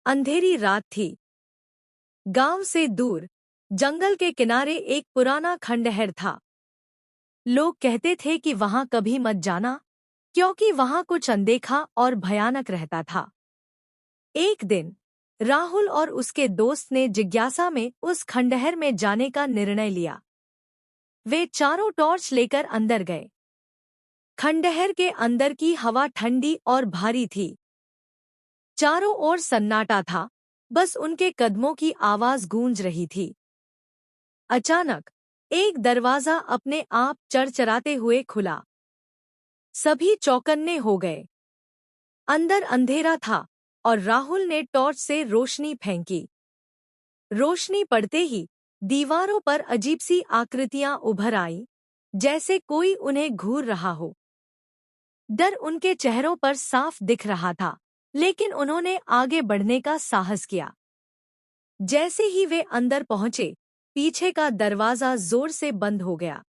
अंधेरी रात थी। गांव से दूर जंगल के किनारे एक पुराना खंडहर था। लोग कहते थे कि वहां कभी मत जाना, क्योंकि वहां कुछ अनदेखा और भयानक रहता था। एक दिन राहुल और उसके दोस्त ने जिज्ञासा में उस खंडहर में जाने का निर्णय लिया। वे चारों टॉर्च लेकर अंदर गए। खंडहर के अंदर की हवा ठंडी और भारी थी। चारों ओर सन्नाटा था, बस उनके कदमों की आवाज गूंज रही थी। अचानक एक दरवाजा अपने आप चरचराते हुए खुला। सभी चौकन्ने हो गए। अंदर अंधेरा था और राहुल ने टॉर्च से रोशनी फेंकी। रोशनी पड़ते ही दीवारों पर अजीब सी आकृतियां उभर आईं, जैसे कोई उन्हें घूर रहा हो। डर उनके चेहरों पर साफ दिख रहा था, लेकिन उन्होंने आगे बढ़ने का साहस किया। जैसे ही वे अंदर पहुंचे, पीछे का दरवाजा जोर से बंद हो गया।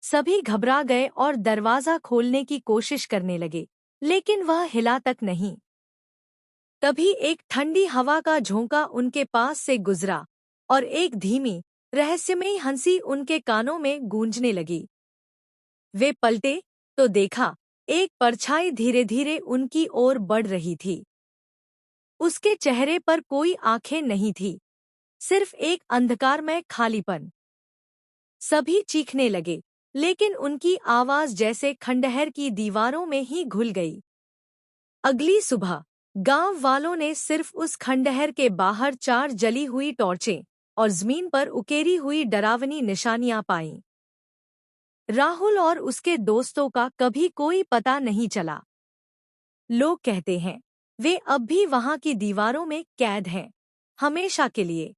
सभी घबरा गए और दरवाजा खोलने की कोशिश करने लगे, लेकिन वह हिला तक नहीं। तभी एक ठंडी हवा का झोंका उनके पास से गुजरा और एक धीमी, रहस्यमयी हंसी उनके कानों में गूंजने लगी। वे पलटे तो देखा, एक परछाई धीरे धीरे उनकी ओर बढ़ रही थी। उसके चेहरे पर कोई आंखें नहीं थी, सिर्फ एक अंधकारमय खालीपन। सभी चीखने लगे, लेकिन उनकी आवाज जैसे खंडहर की दीवारों में ही घुल गई। अगली सुबह गांव वालों ने सिर्फ उस खंडहर के बाहर 4 जली हुई टॉर्चें और जमीन पर उकेरी हुई डरावनी निशानियां पाईं। राहुल और उसके दोस्तों का कभी कोई पता नहीं चला। लोग कहते हैं वे अब भी वहां की दीवारों में कैद हैं, हमेशा के लिए।